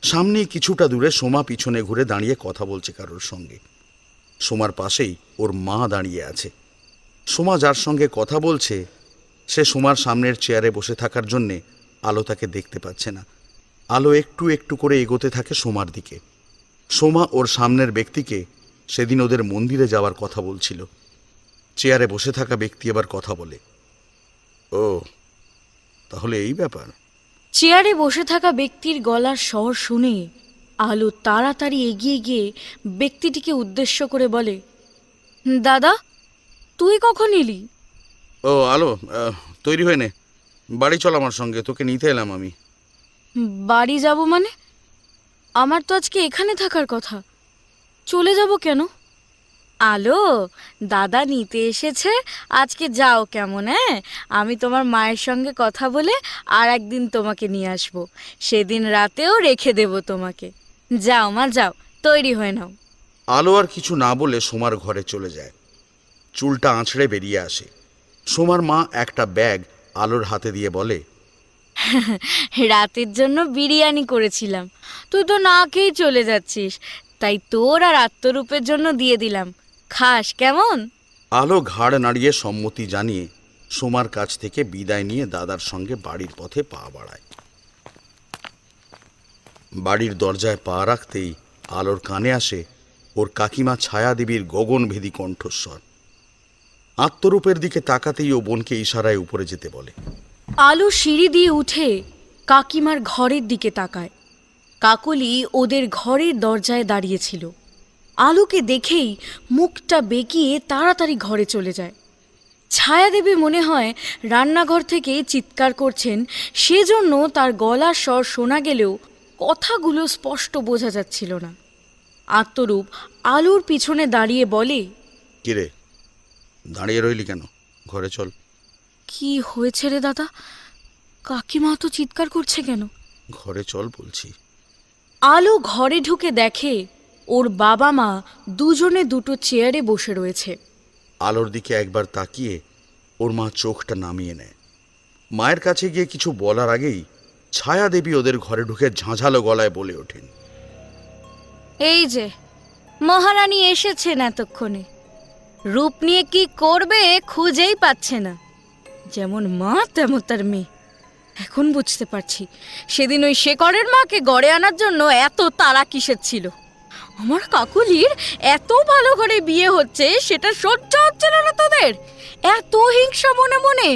সামনে কিছুটা দূরে সোমা পিছনে ঘুরে দাঁড়িয়ে কথা বলছে কারোর সঙ্গে। সোমার পাশেই ওর মা দাঁড়িয়ে আছে। সোমা যার সঙ্গে কথা বলছে সে সোমার সামনের চেয়ারে বসে থাকার জন্যে আলো তাকে দেখতে পাচ্ছে না। আলো একটু একটু করে এগোতে থাকে সোমার দিকে। সোমা ওর সামনের ব্যক্তিকে সেদিন ওদের মন্দিরে যাওয়ার কথা বলছিল। চেয়ারে বসে থাকা ব্যক্তি এবার কথা বলে, ও তাহলে এই ব্যাপার। চেয়ারে বসে থাকা ব্যক্তির গলার স্বর শুনে আলো তাড়াতাড়ি এগিয়ে গিয়ে ব্যক্তিটিকে উদ্দেশ্য করে বলে, দাদা, তুই কখন এলি? ও আলো, তৈরি হয়ে নে, বাড়ি চল আমার সঙ্গে, তোকে নিতে এলাম আমি। বাড়ি যাব মানে? আমার তো আজকে এখানে থাকার কথা, চলে যাব কেন? আলো, দাদা নিতে এসেছে, আজকে যাও কেমন? হ্যাঁ, আমি তোমার মায়ের সঙ্গে কথা বলে আর একদিন তোমাকে নিয়ে আসবো, সেদিন রাতেও রেখে দেব তোমাকে। যাও মা, যাও, তৈরি হয়ে নাও। আলো আর কিছু না বলে সোমার ঘরে চলে যায়। চুলটা আঁচড়ে বেরিয়ে আসে। সোমার মা একটা ব্যাগ আলোর হাতে দিয়ে বলে, রাতের জন্য বিরিয়ানি করেছিলাম, তুই তো না খেয়েই চলে যাচ্ছিস, তাই তোর আর আত্মরূপের জন্য দিয়ে দিলাম, খাস কেমন? আলো ঘাড় নাড়িয়ে সম্মতি জানিয়ে সোমার কাছ থেকে বিদায় নিয়ে দাদার সঙ্গে বাড়ির পথে পা বাড়ায়। বাড়ির দরজায় পা রাখতেই আলোর কানে আসে ওর কাকিমা ছায়াদেবীর গগনভেদী কণ্ঠস্বর। আত্মরূপের দিকে তাকাতেই ও বোনকে ইশারায় উপরে যেতে বলে। আলো সিঁড়ি দিয়ে উঠে কাকিমার ঘরের দিকে তাকায়। কাকলি ওদের ঘরের দরজায় দাঁড়িয়েছিল। আলোকে দেখেই মুখটা বেঁকিয়ে তাড়াতাড়ি ঘরে চলে যায়। ছায়াদেবী মনে হয় রান্নাঘর থেকে চিৎকার করছেন, সেজন্য তার গলার স্বর শোনা গেলেও কথাগুলো স্পষ্ট বোঝা যাচ্ছিল না। আত্মরূপ আলোর পিছনে দাঁড়িয়ে বলে, কিরে, দাঁড়িয়ে রইলি কেন? ঘরে চল। কি হয়েছে রে দাদা? কাকিমা তো চিৎকার করছে কেন? ঘরে চল বলছি। আলো ঘরে ঢুকে দেখে ওর বাবা মা দুজনে দুটো চেয়ারে বসে রয়েছে। আলোর দিকে একবার তাকিয়ে ওর মা চোখটা নামিয়ে নেয়। মায়ের কাছে গিয়ে কিছু বলার আগেই ছায়াদেবী ওদের ঘরে ঢুকে ঝাঁঝালো গলায় বলে ওঠেন, এই যে মহারানী এসেছেন এতক্ষণে, রূপ নিয়ে কি করবে খুঁজেই পাচ্ছে না। যেমন মা তেমন তার মেয়ে। এখন বুঝতে পারছি সেদিন ওই শেখরের মাকে গড়ে আনার জন্য এত তাড়া কিসের ছিল। আমার কাকুলির এত ভালো করে বিয়ে হচ্ছে সেটা সহ্য হচ্ছিল না তোদের? এত হিংসা মনে মনে?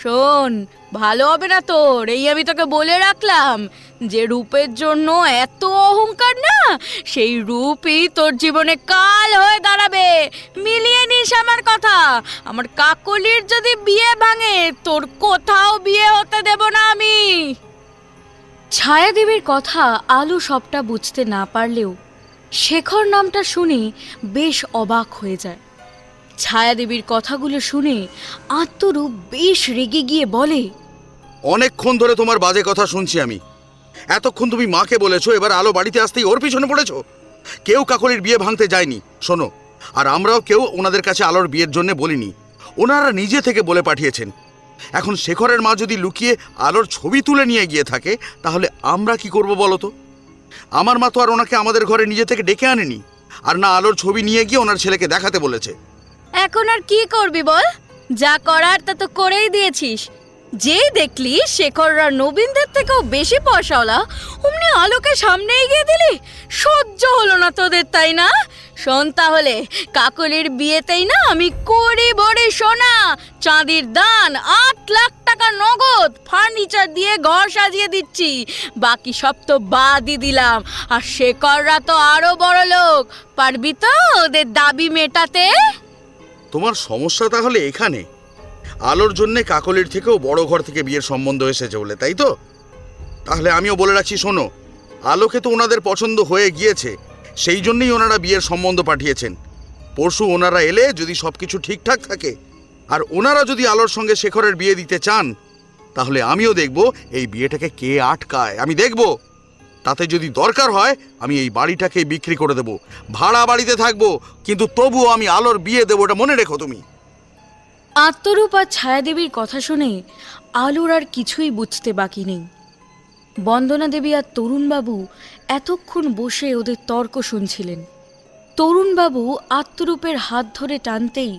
শোন, ভালো হবে না তোর, এই আমি তোকে বলে রাখলাম। যে রূপের জন্য এত অহংকার না, সেই রূপই তোর জীবনে কাল হয়ে দাঁড়াবে। মিলিয়ে নিস আমার কথা। আমার কাকলির যদি বিয়ে ভাঙে, তোর কোথাও বিয়ে হতে দেব না আমি। ছায়াদেবীর কথা আলো সবটা বুঝতে না পারলেও শেখর নামটা শুনে বেশ অবাক হয়ে যায়। ছায়াদেবীর কথাগুলো শুনে আত্মরূপ বেশ রেগে গিয়ে বলে, অনেকক্ষণ ধরে তোমার বাজে কথা শুনছি আমি। এতক্ষণ তুমি মাকে বলেছো, এবার আলো বাড়িতে আসতেই ওর পিছনে পড়েছো। কেউ কাকলির বিয়ে ভাঙতে যায়নি, শোনো। আর আমরাও কেউ ওনাদের কাছে আলোর বিয়ের জন্য বলিনি, ওনারা নিজে থেকে বলে পাঠিয়েছেন। এখন শেখরের মা যদি লুকিয়ে আলোর ছবি তুলে নিয়ে গিয়ে থাকে, তাহলে আমরা কি করব বলো তো? আমার মা তো আর ওনাকে আমাদের ঘরে নিজে থেকে ডেকে আনেনি, আর না আলোর ছবি নিয়ে গিয়ে ওনার ছেলেকে দেখাতে বলেছে। এখন আর কি করবি বল? যা করার তা তো করেই দিয়েছিস। যেই দেখলি শেখররা নবীনদের থেকেও বেশি পয়সাওয়ালা, অমনি আলোকে সামনে এগিয়ে দিলি। সহ্য হলো না তোদের, তাই না? শোন তাহলে, কাকলির বিয়েতেই না আমি করি ভরে সোনা চাঁদির দান, 8 লাখ টাকা নগদ ফার্নিচার দিয়ে ঘর সাজিয়ে দিচ্ছি। বাকি সব তো বাদই দিলাম। আর শেখররা তো আরো বড় লোক, পারবি তো ওদের দাবি মেটাতে? তোমার সমস্যা তাহলে এখানে, আলোর জন্য কাকলির থেকেও বড় ঘর থেকে বিয়ের সম্বন্ধ এসেছে বলে, তাই তো? তাহলে আমিও বলে রাখছি, শোনো, আলোকে তো ওনাদের পছন্দ হয়ে গিয়েছে, সেই জন্যই ওনারা বিয়ের সম্বন্ধ পাঠিয়েছেন। পরশু ওনারা এলে যদি সবকিছু ঠিকঠাক থাকে, আর ওনারা যদি আলোর সঙ্গে শেখরের বিয়ে দিতে চান, তাহলে আমিও দেখব এই বিয়েটাকে কে আটকায়। আমি দেখব। তাতে যদি দরকার হয় আমি এই বাড়িটাকে বিক্রি করে দেব, ভাড়া বাড়িতে থাকবো, কিন্তু তবুও আমি আলোর বিয়ে দেবো, এটা মনে রেখো তুমি। আত্মরূপ আর ছায়াদেবীর কথা শুনে আলোর আর কিছুই বুঝতে বাকি নেই। বন্দনা দেবী আর তরুণবাবু এতক্ষণ বসে ওদের তর্ক শুনছিলেন। তরুণবাবু আত্মরূপের হাত ধরে টানতেই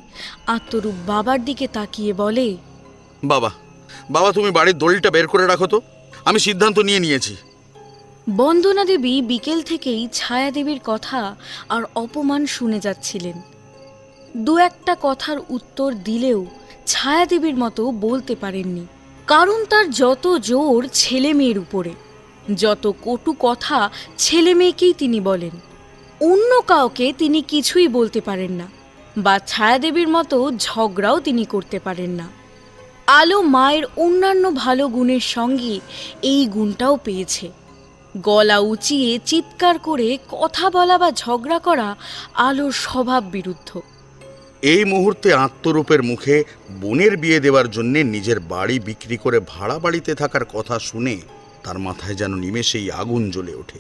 আত্মরূপ বাবার দিকে তাকিয়ে বলে, বাবা, বাবা তুমি বাড়ির দড়িটা বের করে রাখো তো, আমি সিদ্ধান্ত নিয়েছি। বন্দনা দেবী বিকেল থেকেই ছায়াদেবীর কথা আর অপমান শুনে যাচ্ছিলেন। দু একটা কথার উত্তর দিলেও ছায়াদেবীর মতো বলতে পারেননি, কারণ তার যত জোর ছেলে মেয়ের উপরে, যত কটু কথা ছেলে মেয়েকেই তিনি বলেন। অন্য কাউকে তিনি কিছুই বলতে পারেন না, বা ছায়াদেবীর মতো ঝগড়াও তিনি করতে পারেন না। আলো মায়ের অন্যান্য ভালো গুণের সঙ্গে এই গুণটাও পেয়েছে। গলা উঁচিয়ে চিৎকার করে কথা বলা বা ঝগড়া করা আলোর স্বভাব বিরুদ্ধ। এই মুহূর্তে আত্মরূপের মুখে বোনের বিয়ে দেওয়ার জন্য নিজের বাড়ি বিক্রি করে ভাড়া বাড়িতে থাকার কথা শুনে তার মাথায় যেন নিমেষেই আগুন জ্বলে ওঠে,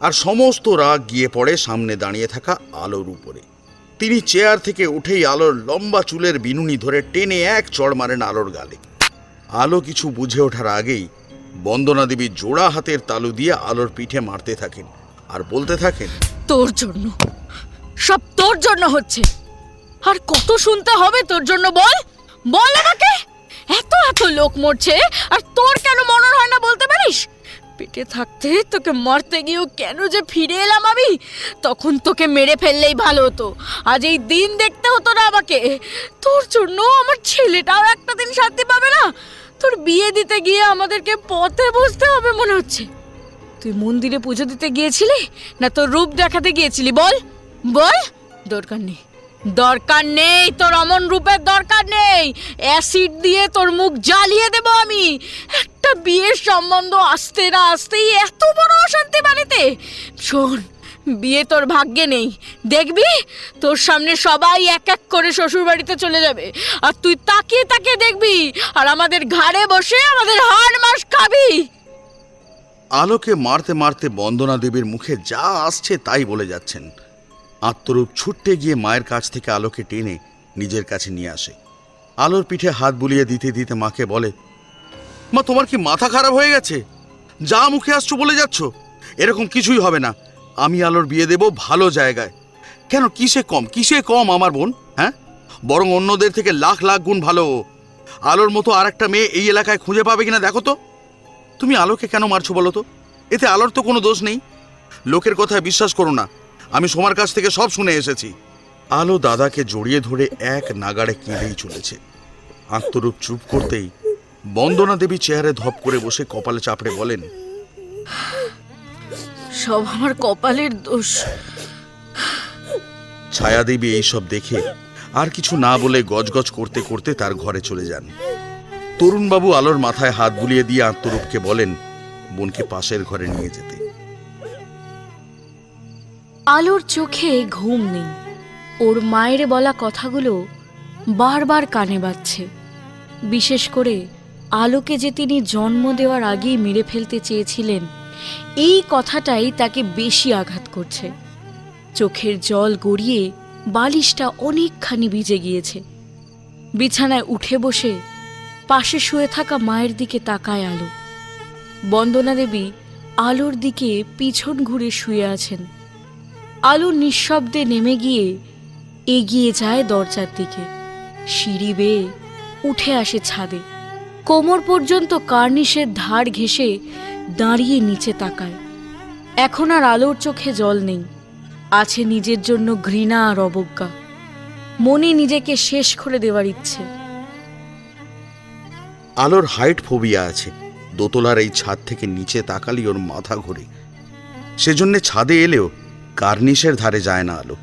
আর সমস্ত রাগ গিয়ে পড়ে সামনে দাঁড়িয়ে থাকা আলোর উপরে। তিনি চেয়ার থেকে উঠেই আলোর লম্বা চুলের বিনুনি ধরে টেনে এক চড় মারেন আলোর গালে। আলো কিছু বুঝে ওঠার আগেই বন্দনা দেবী জোড়া হাতের তালু দিয়ে আলোর পিঠে মারতে থাকেন আর বলতে থাকেন, তোর জন্য, সব তোর জন্য হচ্ছে। আর কত শুনতে হবে তোর জন্য? বল বল আমাকে। এত লোক মরছে আর তোর কেন মনে হয় না বলতে পারিস? পেটে থাকতে তোকে মরতে গিয়েও কেন যে ফিরে এলাম আমি, তখন তোকে মেরে ফেললেই ভালো হতো, আজ এই দিন দেখতে হতো না আমাকে। তোর জন্য আমার ছেলেটাও একটা দিন শান্তি পাবে না। তোর বিয়ে দিতে গিয়ে আমাদেরকে পথে বসতে হবে মনে হচ্ছে। তুই মন্দিরে পুজো দিতে গিয়েছিলি না তোর রূপ দেখাতে গিয়েছিলি? বল বল। দরকার নেই, দরকার নেই, তোর অমন রূপের দরকার নেই। অ্যাসিড দিয়ে তোর মুখ জ্বালিয়ে দেব আমি। একটা বিয়ের সম্বন্ধ আসতে না আসতেই এত বড় অশান্তি বাড়িতে। শোন, বিয়ে তোর ভাগ্যে নেই, দেখবি তোর সামনে সবাই এক এক করে শ্বশুর বাড়িতে চলে যাবে, আর তুই তাকিয়ে তাকিয়ে দেখবি আর আমাদের ঘাড়ে বসে আমাদের হাড় মাস খাবি। আলোকে মারতে মারতে বন্দনা দেবীর মুখে যা আসছে তাই বলে যাচ্ছেন। আত্মরূপ ছুটতে গিয়ে মায়ের কাছ থেকে আলোকে টেনে নিজের কাছে নিয়ে আসে। আলোর পিঠে হাত বুলিয়ে দিতে দিতে মাকে বলে, মা তোমার কি মাথা খারাপ হয়ে গেছে? যা মুখে আসছো বলে যাচ্ছ, এরকম কিছুই হবে না। আমি আলোর বিয়ে দেব ভালো জায়গায়। কেন, কিসে কম আমার বোন? হ্যাঁ, বরং অন্যদের থেকে লাখ লাখ গুণ ভালো ও। আলোর মতো আর একটা মেয়ে এই এলাকায় খুঁজে পাবে কিনা দেখো তো। তুমি আলোকে কেন মারছো বলো তো? এতে আলোর তো কোনো দোষ নেই। লোকের কথায় বিশ্বাস করো না, আমি সোমার কাছ থেকে সব শুনে এসেছি। আলো দাদাকে জড়িয়ে ধরে এক নাগাড়ে কেঁদেই চলেছে। আত্মরূপ চুপ করতেই বন্দনা দেবী চেয়ারে ধপ করে বসে কপালে চাপড়ে বলেন, সব আমার কপালের দোষ। ছায়াদেবী এইসব দেখে আর কিছু না বলে গজগজ করতে করতে তার ঘরে চলে যান। তরুণবাবু আলোর মাথায় হাত বুলিয়ে দিয়ে আত্মরূপকে বলেন বোনকে পাশের ঘরে নিয়ে যেতে। আলোর চোখে ঘুম নেই। ওর মায়ের বলা কথাগুলো বারবার কানে বাজছে। বিশেষ করে আলোকে যে তিনি জন্ম দেওয়ার আগেই মেরে ফেলতে চেয়েছিলেন, এই কথাটাই তাকে বেশি আঘাত করছে। চোখের জল গড়িয়ে বালিশটা অনেকখানি ভিজে গিয়েছে। বিছানায় উঠে বসে পাশে শুয়ে থাকা মায়ের দিকে তাকায় আলো। বন্দনা দেবী আলোর দিকে পিছন ঘুরে শুয়ে আছেন। আলো নিঃশব্দে নেমে গিয়ে এগিয়ে যায় দরজার দিকে। সিঁড়ি বেয়ে উঠে আসে ছাদে। কোমর পর্যন্ত কার্নিশের ধার ঘেঁষে দাঁড়িয়ে নিচে তাকায়। এখন আর আলোর চোখে জল নেই, আছে নিজের জন্য ঘৃণা আর অবজ্ঞা। মনে নিজেকে শেষ করে দেওয়ার ইচ্ছে। আলোর হাইট ফোবিয়া আছে। দোতলার এই ছাদ থেকে নিচে তাকালি ওর মাথা ঘোরে। সেজন্য ছাদে এলেও কার্নিশের ধারে যায় না আলো।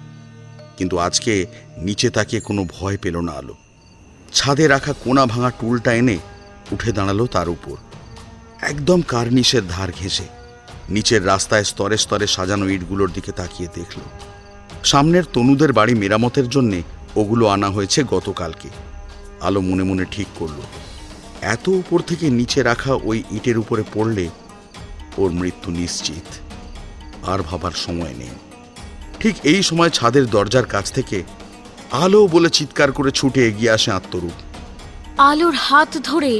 কিন্তু আজকে নিচে তাকিয়ে কোনো ভয় পেল না আলো। ছাদে রাখা কোনা ভাঙা টুলটা এনে উঠে দাঁড়ালো তার উপর, একদম কার্নিশের ধার ঘেঁষে। নিচের রাস্তায় স্তরে স্তরে সাজানো ইটগুলোর দিকে তাকিয়ে দেখল সামনের তনুদের বাড়ি মেরামতের জন্যে ওগুলো আনা হয়েছে গতকালকে। আলো মনে মনে ঠিক করল, এত উপর থেকে নিচে রাখা ওই ইটের উপরে পড়লে ওর মৃত্যু নিশ্চিত। আর ভাবার সময় নেই। ঠিক এই সময় ছাদের দরজার কাছ থেকে আলো বলে চিৎকার করে ছুটে এগিয়ে আসে আত্মরূপ। আলোর হাত ধরে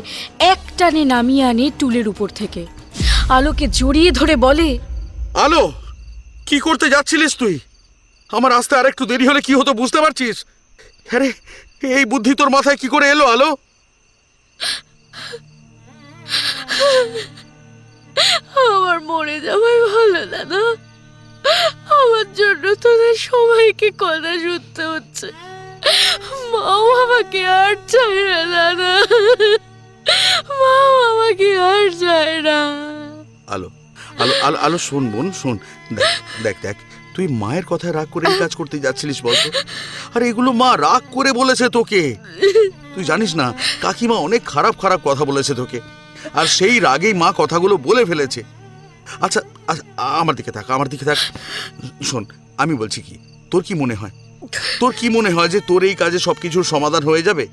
এক টানে নামিয়ে আনে টুলের উপর থেকে। আলোকে জড়িয়ে ধরে বলে, আলো, কি করতে যাচ্ছিলিস তুই? আমার আসতে আর একটু দেরি হলে কি হতো বুঝতে পারছিস? আরে এই বুদ্ধি তোর মাথায় কি করে এলো আলো? আমার মরে যাওয়াই ভালো দাদা। আমার জন্য তোদের সবাইকে কথা শুনতে হচ্ছে। মাও আমাকে আর চায় না দাদা, মাও আমাকে আর চায় না। আলো আলো আলো আলো শোন বোন, শোন, দেখ দেখ দেখ, তুই মায়ের কথায় রাগ করে এই কাজ করতে যাচ্ছিলিস বলতো? আর এগুলো মা রাগ করে বলেছে তোকে। তুই জানিস না কাকিমা অনেক খারাপ খারাপ কথা বলেছে তোকে, আর সেই রাগেই মা কথাগুলো বলে ফেলেছে। আচ্ছা আচ্ছা, আমার দিকে থাক, আমার দিকে থাক। শোন, আমি বলছি কি, তোর কি মনে হয় যে তোর এই কাজে সবকিছুর সমাধান হয়ে যাবে?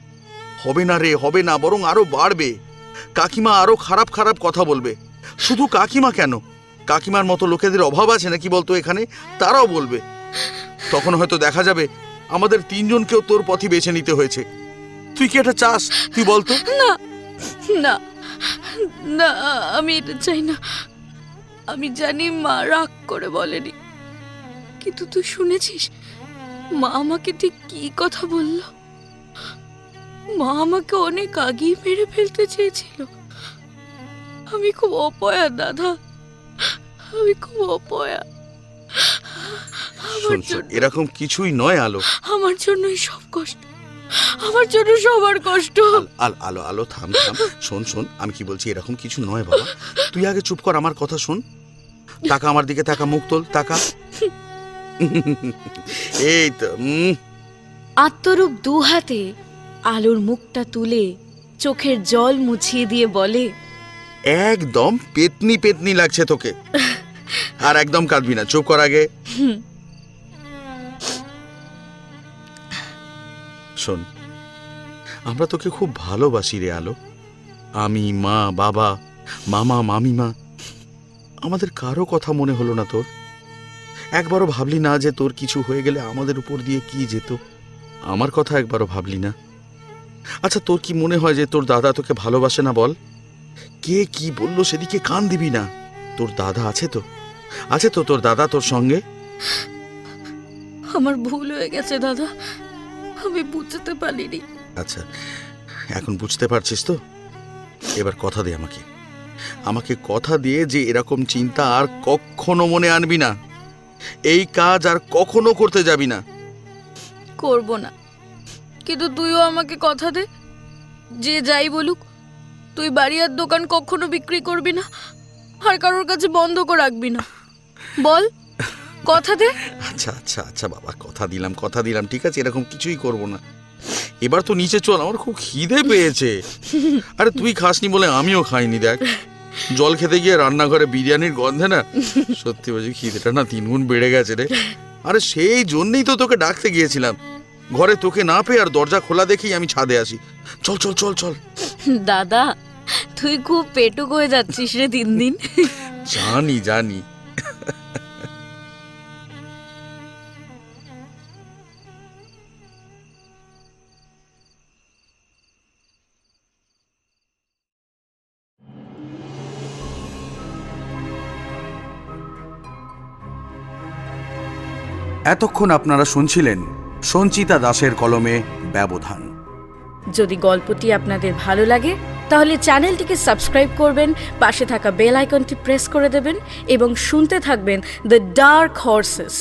হবে না রে, হবে না, বরং আরো বাড়বে। কাকিমা আরো খারাপ খারাপ কথা বলবে। শুধু কাকিমা কেন, কাকিমার মতো লোকেদের অভাব আছে নাকি বলতো এখানে? তারাও বলবে। তখন হয়তো দেখা যাবে আমাদের তিনজনকেও তোর পথই বেছে নিতে হয়েছে। তুই কি এটা চাস? তুই বলতো। না না না, আমি এটা চাই না। আমি জানি মা রাগ করে বলেনি, কিন্তু তুই শুনেছিস মা আমাকে ঠিক কি কথা বলল? মা আমাকে অনেক আগেই মেরে ফেলতে চেয়েছিল। আমি খুব অপয়া দাদা, আমি খুব অপয়া। শোন শোন, এরকম কিছুই নয় আলো। আমার জন্যই সব কষ্ট, আমার জন্য সবার কষ্ট। আলো আলো থাম থাম, শোন শোন, আমি কি বলছি এরকম কিছু নয় বাবা। তুই আগে চুপ কর, আমার কথা শোন। তাকা আমার দিকে, তাকা, মুখ তোল, তাকা। এই তো আত্মরূপ দু হাতে আলোর মুখটা তুলে চোখের জল মুছিয়ে দিয়ে বলে, একদম পেতনি পেতনি লাগছে তোকে। আর একদম কাঁদবি না, চুপ কর আগে। শোন, আমরা তোকে খুব ভালোবাসি রে আলো। আমি, মা, বাবা, মামা, মামিমা, আমাদের কারো কথা মনে হলো না তোর? একবারও ভাবলি না যে তোর কিছু হয়ে গেলে আমাদের উপর দিয়ে কি যেত? আমার কথা একবারও ভাবলি না? আচ্ছা, তোর কি মনে হয় যে তোর দাদা তোকে ভালোবাসে না? বল, কে কি বললো সেদিকে কান দিবি না। তোর দাদা আছে তো, আছে তো তোর দাদা তোর সঙ্গে? আমার ভুল হয়ে গেছে দাদা, আমি বুঝতে পারিনি। আচ্ছা, এখন বুঝতে পারছিস তো? এবার কথা দে আমাকে, আমাকে কথা দিয়ে যে এরকম চিন্তা আর কখনো মনে আনবি না। এই কাজ আর কখনো করতে যাবি না। করব না, কিন্তু তুইও আমাকে কথা দে, যে যাই বলুক তুই বাড়ি আর দোকান কখনো বিক্রি করবি না, আর কারোর কাছে বন্ধকও রাখবি না। বল, কথা দে। আচ্ছা আচ্ছা আচ্ছা বাবা, কথা দিলাম, কথা দিলাম, ঠিক আছে, এরকম কিছুই করব না। এবার তো নিচে চল, আমার খুব খিদে পেয়েছে। আরে তুই খাসনি বলে আমিও খাইনি। দেখ, জল খেতে গিয়ে রান্নাঘরে বিরিয়ানির গন্ধে না সত্যি বলছি খিদেটা না 3 গুণ বেড়ে গেছে রে। আরে সেই জন্যই তো তোকে ডাকতে গিয়েছিলাম। ঘরে তোকে না পেয়ে আর দরজা খোলা দেখেই আমি ছাদে আসি। চল চল চল চল। দাদা, তুই খুব পেটুক হয়ে যাচ্ছিস রে দিন দিন। জানি জানি। এতক্ষণ আপনারা শুনছিলেন সঞ্চিতা দাসের কলমে ব্যবধান। যদি গল্পটি আপনাদের ভালো লাগে তাহলে চ্যানেলটিকে সাবস্ক্রাইব করবেন, পাশে থাকা বেল আইকনটি প্রেস করে দেবেন এবং শুনতে থাকবেন দ্য ডার্ক হর্সেস।